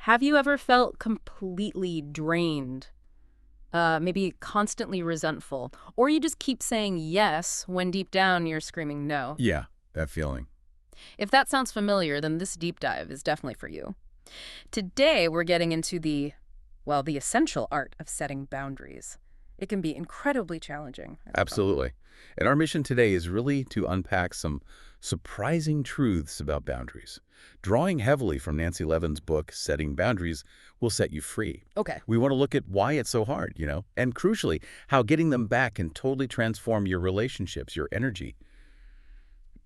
Have you ever felt completely drained, maybe constantly resentful, or you just keep saying yes when deep down you're screaming no? Yeah, that feeling. If that sounds familiar, then this deep dive is definitely for you. Today, we're getting into the essential art of setting boundaries. It can be incredibly challenging, as a problem. Absolutely. And our mission today is really to unpack some surprising truths about boundaries. Drawing heavily from Nancy Levin's book, Setting Boundaries, will set you free. Okay. We want to look at why it's so hard, and crucially, how getting them back can totally transform your relationships, your energy,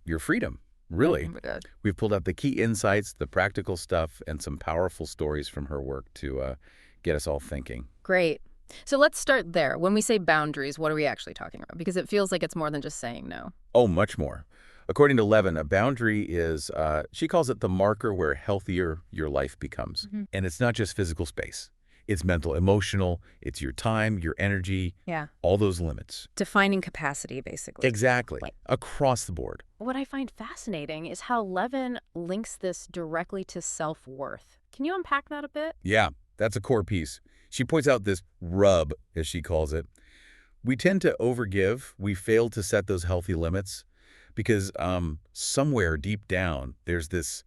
your freedom. Oh Really. my God. We've pulled out the key insights, the practical stuff, and some powerful stories from her work to get us all thinking. Great. So let's start there. When we say boundaries, what are we actually talking about? Because it feels like it's more than just saying no. Oh, much more. According to Levin, a boundary is, she calls it the marker where healthier your life becomes. Mhm. And it's not just physical space. It's mental, emotional, it's your time, your energy, Yeah. all those limits. Defining capacity, basically. Exactly. Right. Across the board. What I find fascinating is how Levin links this directly to self-worth. Can you unpack that a bit? Yeah, that's a core piece. She points out this rub, as she calls it. We tend to overgive. We fail to set those healthy limits because somewhere deep down, there's this,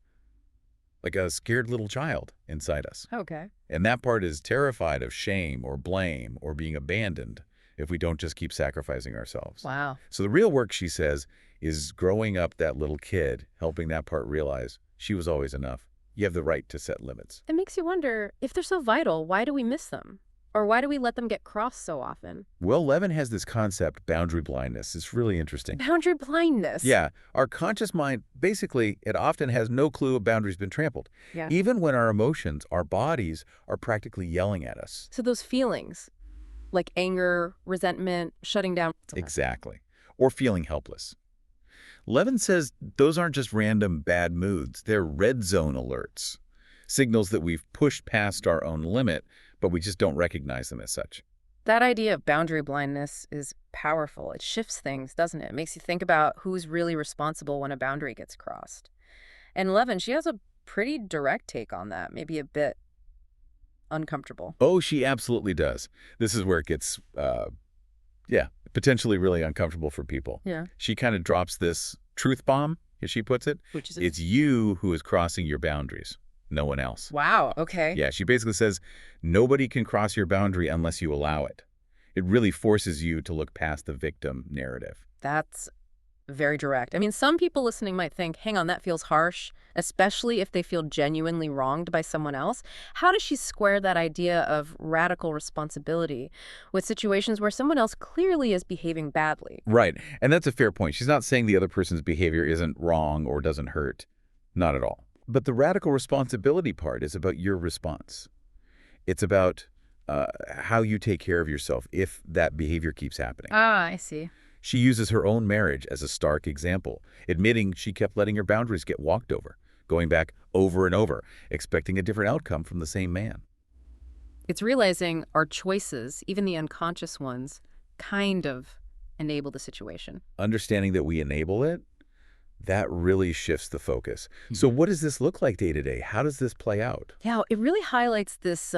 like a scared little child inside us. Okay. And that part is terrified of shame or blame or being abandoned if we don't just keep sacrificing ourselves. Wow. So the real work, she says, is growing up that little kid, helping that part realize she was always enough. You have the right to set limits. It makes you wonder, if they're so vital, why do we miss them? Or why do we let them get crossed so often? Well, Levin has this concept, boundary blindness. It's really interesting. Boundary blindness. Yeah, our conscious mind, basically, it often has no clue a boundary's been trampled. Yeah. Even when our emotions, our bodies, are practically yelling at us. So those feelings, like anger, resentment, shutting down. Exactly. Or feeling helpless. Levin says those aren't just random bad moods. They're red zone alerts. Signals that we've pushed past our own limit, but we just don't recognize them as such. That idea of boundary blindness is powerful. It shifts things, doesn't it? It makes you think about who's really responsible when a boundary gets crossed. And Levin, she has a pretty direct take on that, maybe a bit uncomfortable. Oh, she absolutely does. This is where it gets, potentially really uncomfortable for people. Yeah. She kind of drops this truth bomb, as she puts it. Which is It's you who is crossing your boundaries, no one else. wow. Okay. Yeah, she basically says nobody can cross your boundary unless you allow it. It really forces you to look past the victim narrative. That's very direct. I mean, some people listening might think, hang on, that feels harsh, especially if they feel genuinely wronged by someone else. How does she square that idea of radical responsibility with situations where someone else clearly is behaving badly? Right, and that's a fair point. She's not saying the other person's behavior isn't wrong or doesn't hurt. Not at all. But the radical responsibility part is about your response. It's about how you take care of yourself if that behavior keeps happening. Ah, I see. She uses her own marriage as a stark example, admitting she kept letting her boundaries get walked over, going back over and over, expecting a different outcome from the same man. It's realizing our choices, even the unconscious ones, kind of enable the situation. Understanding that we enable it, that really shifts the focus. So what does this look like day to day? How does this play out? Yeah, it really highlights this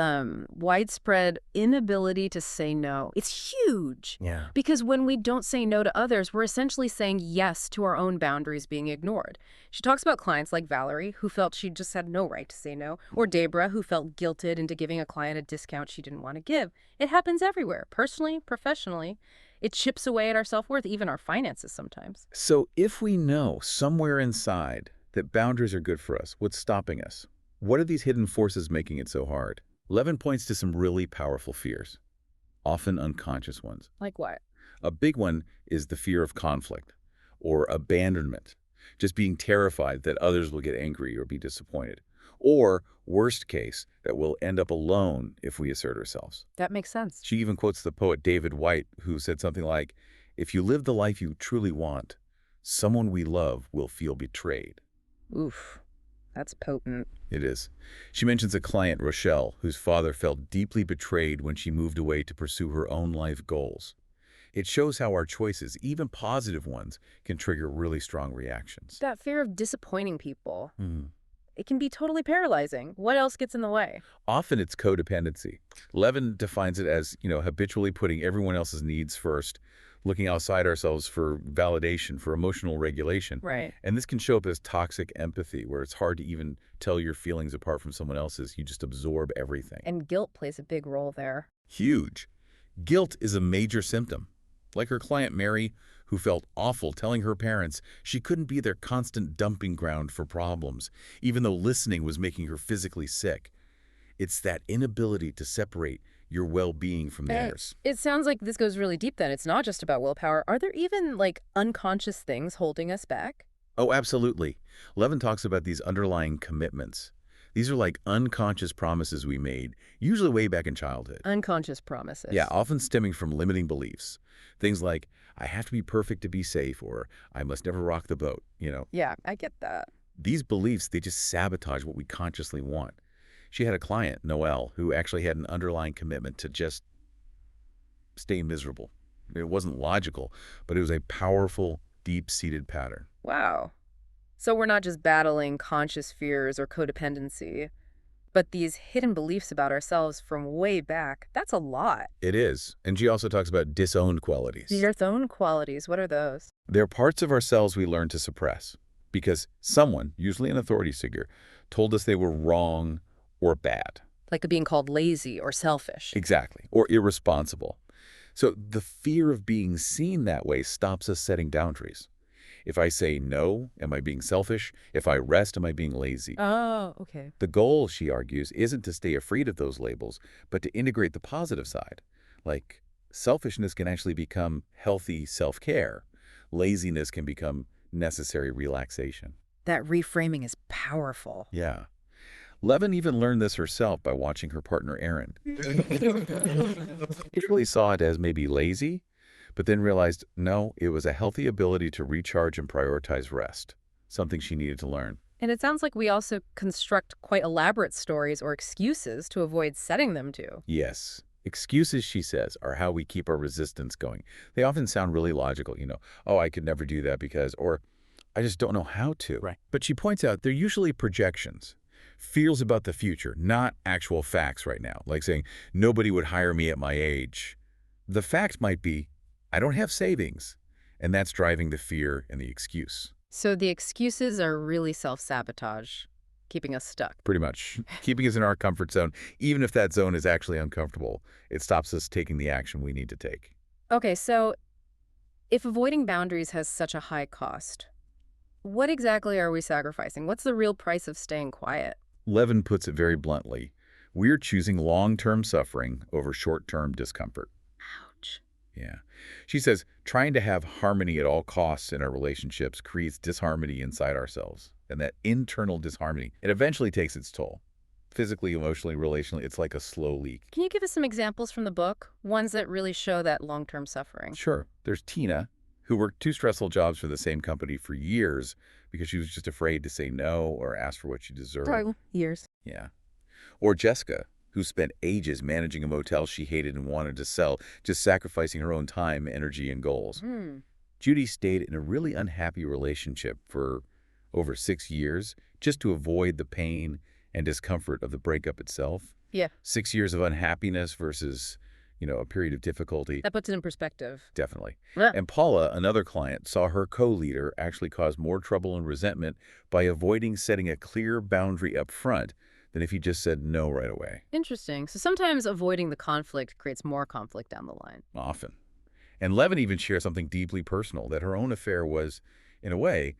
widespread inability to say no. It's huge. Yeah. Because when we don't say no to others, we're essentially saying yes to our own boundaries being ignored. She talks about clients like Valerie, who felt she just had no right to say no, or Debra, who felt guilted into giving a client a discount she didn't want to give. It happens everywhere, personally, professionally. It chips away at our self-worth, even our finances sometimes. So if we know somewhere inside that boundaries are good for us, what's stopping us? What are these hidden forces making it so hard? Levin points to some really powerful fears, often unconscious ones. Like what? A big one is the fear of conflict or abandonment, just being terrified that others will get angry or be disappointed. Or, worst case, that we'll end up alone if we assert ourselves. That makes sense. She even quotes the poet David White, who said something like, "If you live the life you truly want, someone we love will feel betrayed." Oof, that's potent. It is. She mentions a client, Rochelle, whose father felt deeply betrayed when she moved away to pursue her own life goals. It shows how our choices, even positive ones, can trigger really strong reactions. That fear of disappointing people. it can be totally paralyzing. What else gets in the way? Often it's codependency. Levin defines it as, habitually putting everyone else's needs first, looking outside ourselves for validation, for emotional regulation. Right. And this can show up as toxic empathy, where it's hard to even tell your feelings apart from someone else's. You just absorb everything. And guilt plays a big role there. Huge. Guilt is a major symptom. Like her client Mary, who felt awful telling her parents she couldn't be their constant dumping ground for problems, even though listening was making her physically sick. It's that inability to separate your well-being from theirs. It sounds like this goes really deep then. It's not just about willpower. Are there even, like, unconscious things holding us back? Oh, absolutely. Levin talks about these underlying commitments. These are like unconscious promises we made, usually way back in childhood. Unconscious promises. Yeah, often stemming from limiting beliefs. Things like, I have to be perfect to be safe, or I must never rock the boat. Yeah, I get that. These beliefs, they just sabotage what we consciously want. She had a client, Noelle, who actually had an underlying commitment to just stay miserable. It wasn't logical, but it was a powerful, deep-seated pattern. Wow. So we're not just battling conscious fears or codependency, but these hidden beliefs about ourselves from way back. That's a lot. It is. And she also talks about disowned qualities. Your own qualities, what are those? They're parts of ourselves we learn to suppress because someone, usually an authority figure, told us they were wrong or bad. Like being called lazy or selfish. Exactly. Or irresponsible. So the fear of being seen that way stops us setting boundaries. If I say no, am I being selfish? If I rest, am I being lazy? Oh, okay. The goal, she argues, isn't to stay afraid of those labels, but to integrate the positive side. Like, selfishness can actually become healthy self-care. Laziness can become necessary relaxation. That reframing is powerful. Yeah. Levin even learned this herself by watching her partner, Erin. She really saw it as maybe lazy, but then realized, no, it was a healthy ability to recharge and prioritize rest, something she needed to learn. And it sounds like we also construct quite elaborate stories or excuses to avoid setting them to. Yes. Excuses, she says, are how we keep our resistance going. They often sound really logical, oh, I could never do that because, or I just don't know how to. Right. But she points out they're usually projections, fears about the future, not actual facts right now, like saying, nobody would hire me at my age. The fact might be, I don't have savings, and that's driving the fear and the excuse. So the excuses are really self-sabotage, keeping us stuck. Pretty much. Keeping us in our comfort zone, even if that zone is actually uncomfortable. It stops us taking the action we need to take. Okay, so if avoiding boundaries has such a high cost, what exactly are we sacrificing? What's the real price of staying quiet? Levin puts it very bluntly. We're choosing long-term suffering over short-term discomfort. Ouch. Yeah. She says, trying to have harmony at all costs in our relationships creates disharmony inside ourselves. And that internal disharmony, it eventually takes its toll. Physically, emotionally, relationally, it's like a slow leak. Can you give us some examples from the book? Ones that really show that long-term suffering. Sure. There's Tina, who worked 2 stressful jobs for the same company for years because she was just afraid to say no or ask for what she deserved. Years. Yeah. Or Jessica, who spent ages managing a motel she hated and wanted to sell, just sacrificing her own time, energy, and goals. Judy stayed in a really unhappy relationship for over 6 years just to avoid the pain and discomfort of the breakup itself. Yeah. 6 years of unhappiness versus, a period of difficulty. That puts it in perspective. Definitely. Yeah. And Paula, another client, saw her co-leader actually cause more trouble and resentment by avoiding setting a clear boundary up front than if he just said no right away. Interesting. So sometimes avoiding the conflict creates more conflict down the line. Often. And Levin even shares something deeply personal, that her own affair was, in a way,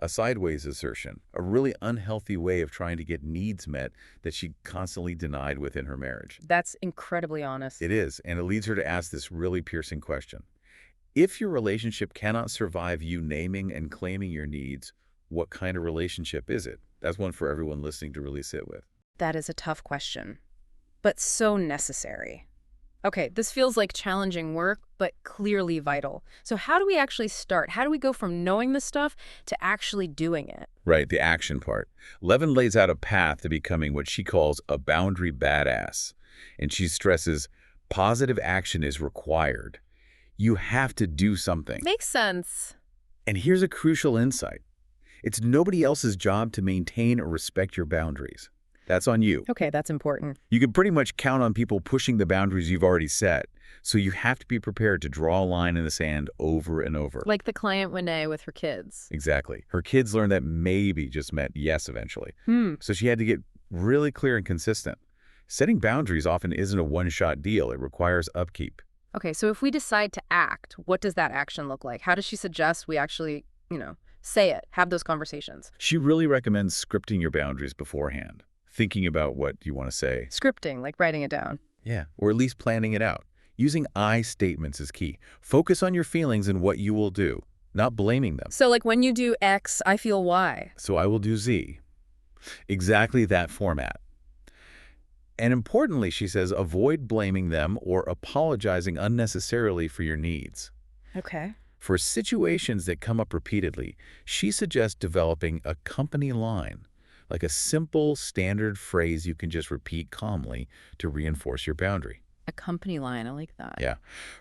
a sideways assertion, a really unhealthy way of trying to get needs met that she constantly denied within her marriage. That's incredibly honest. It is, and it leads her to ask this really piercing question. If your relationship cannot survive you naming and claiming your needs, what kind of relationship is it? That's one for everyone listening to really sit with. That is a tough question, but so necessary. Okay, this feels like challenging work, but clearly vital. So how do we actually start? How do we go from knowing this stuff to actually doing it? Right, the action part. Levin lays out a path to becoming what she calls a boundary badass. And she stresses positive action is required. You have to do something. Makes sense. And here's a crucial insight. It's nobody else's job to maintain or respect your boundaries. That's on you. Okay, that's important. You can pretty much count on people pushing the boundaries you've already set, so you have to be prepared to draw a line in the sand over and over. Like the client Renee with her kids. Exactly. Her kids learned that maybe just meant yes eventually. Hmm. So she had to get really clear and consistent. Setting boundaries often isn't a one-shot deal. It requires upkeep. Okay, so if we decide to act, what does that action look like? How does she suggest we actually, say it, have those conversations? She really recommends scripting your boundaries beforehand, thinking about what you want to say. Scripting, like writing it down. Yeah, or at least planning it out. Using I statements is key. Focus on your feelings and what you will do, not blaming them. So like when you do X, I feel Y. So I will do Z. Exactly that format. And importantly, she says, avoid blaming them or apologizing unnecessarily for your needs. Okay. For situations that come up repeatedly, she suggests developing a company line, like a simple, standard phrase you can just repeat calmly to reinforce your boundary. A company line, I like that. Yeah.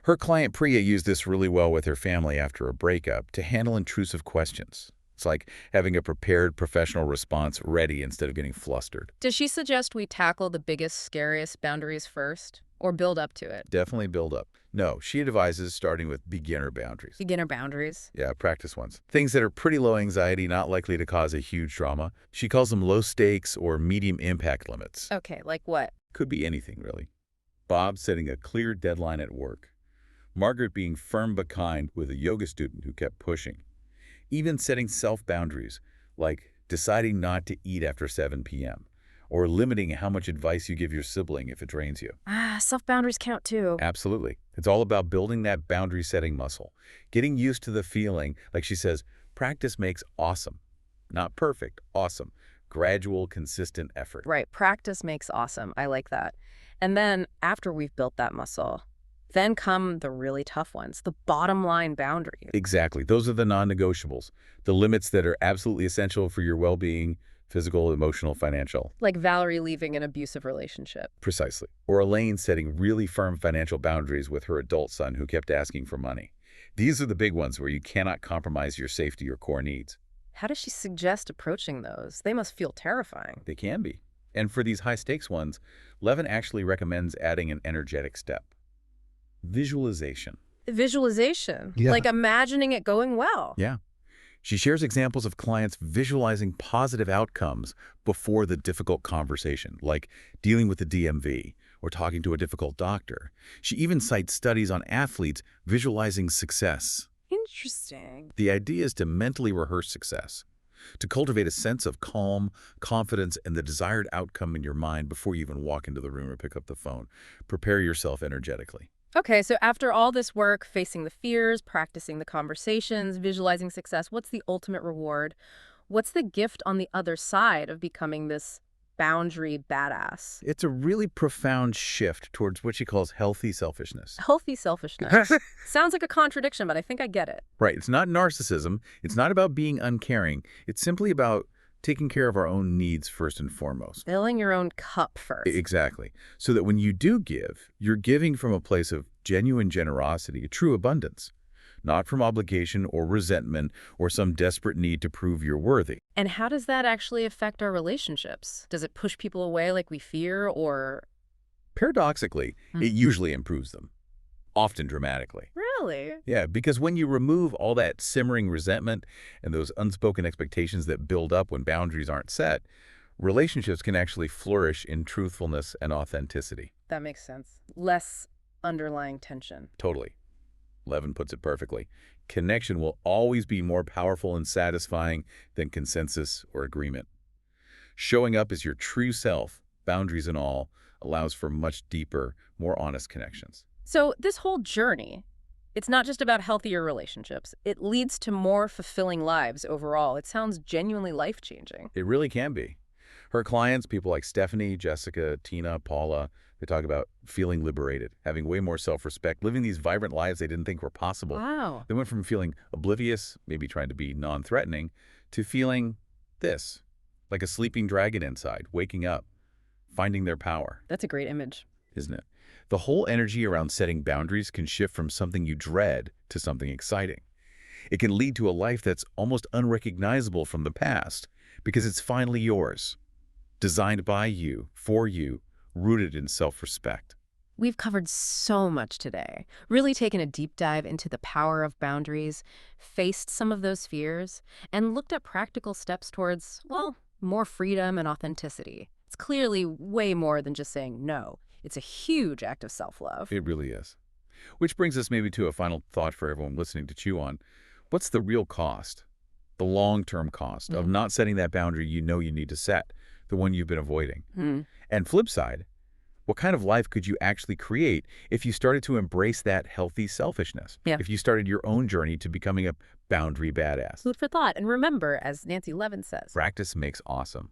Her client Priya used this really well with her family after a breakup to handle intrusive questions. It's like having a prepared professional response ready instead of getting flustered. Does she suggest we tackle the biggest, scariest boundaries first or build up to it? Definitely build up. No, she advises starting with beginner boundaries. Beginner boundaries? Yeah, practice ones. Things that are pretty low anxiety, not likely to cause a huge drama. She calls them low stakes or medium impact limits. Okay, like what? Could be anything, really. Bob setting a clear deadline at work. Margaret being firm but kind with a yoga student who kept pushing. Even setting self-boundaries, like deciding not to eat after 7 p.m., or limiting how much advice you give your sibling if it drains you. Self-boundaries count too. Absolutely. It's all about building that boundary-setting muscle, getting used to the feeling, like she says, practice makes awesome. Not perfect, awesome. Gradual, consistent effort. Right, practice makes awesome. I like that. And then after we've built that muscle, then come the really tough ones, the bottom line boundaries. Exactly. Those are the non-negotiables, the limits that are absolutely essential for your well-being, physical, emotional, financial. Like Valerie leaving an abusive relationship. Precisely. Or Elaine setting really firm financial boundaries with her adult son who kept asking for money. These are the big ones where you cannot compromise your safety or core needs. How does she suggest approaching those? They must feel terrifying. They can be. And for these high-stakes ones, Levin actually recommends adding an energetic step. Visualization. Visualization. Yeah. Like imagining it going well. Yeah. She shares examples of clients visualizing positive outcomes before the difficult conversation, like dealing with the DMV or talking to a difficult doctor. She even cites studies on athletes visualizing success. Interesting. The idea is to mentally rehearse success, to cultivate a sense of calm, confidence, and the desired outcome in your mind before you even walk into the room or pick up the phone. Prepare yourself energetically. Okay, so after all this work, facing the fears, practicing the conversations, visualizing success, what's the ultimate reward? What's the gift on the other side of becoming this boundary badass? It's a really profound shift towards what she calls healthy selfishness. Healthy selfishness. Sounds like a contradiction, but I think I get it. Right. It's not narcissism. It's not about being uncaring. It's simply about taking care of our own needs first and foremost. Filling your own cup first. Exactly. So that when you do give, you're giving from a place of genuine generosity, true abundance, not from obligation or resentment or some desperate need to prove you're worthy. And how does that actually affect our relationships? Does it push people away like we fear, or... Paradoxically, it usually improves them, often dramatically. Really? Yeah, because when you remove all that simmering resentment and those unspoken expectations that build up when boundaries aren't set, relationships can actually flourish in truthfulness and authenticity. That makes sense. Less underlying tension. Totally. Levin puts it perfectly. Connection will always be more powerful and satisfying than consensus or agreement. Showing up as your true self, boundaries and all, allows for much deeper, more honest connections. So this whole journey, it's not just about healthier relationships. It leads to more fulfilling lives overall. It sounds genuinely life-changing. It really can be. Her clients, people like Stephanie, Jessica, Tina, Paula, they talk about feeling liberated, having way more self-respect, living these vibrant lives they didn't think were possible. Wow. They went from feeling oblivious, maybe trying to be non-threatening, to feeling this, like a sleeping dragon inside, waking up, finding their power. That's a great image. Isn't it? The whole energy around setting boundaries can shift from something you dread to something exciting. It can lead to a life that's almost unrecognizable from the past because it's finally yours, designed by you, for you, rooted in self-respect. We've covered so much today, really taken a deep dive into the power of boundaries, faced some of those fears, and looked at practical steps towards, well, more freedom and authenticity. It's clearly way more than just saying no. It's a huge act of self-love. It really is. Which brings us maybe to a final thought for everyone listening to chew on. What's the real cost, the long-term cost of not setting that boundary you know you need to set, the one you've been avoiding? Hmm. And flip side, what kind of life could you actually create if you started to embrace that healthy selfishness? Yeah. If you started your own journey to becoming a boundary badass? Food for thought. And remember, as Nancy Levin says, Practice makes awesome.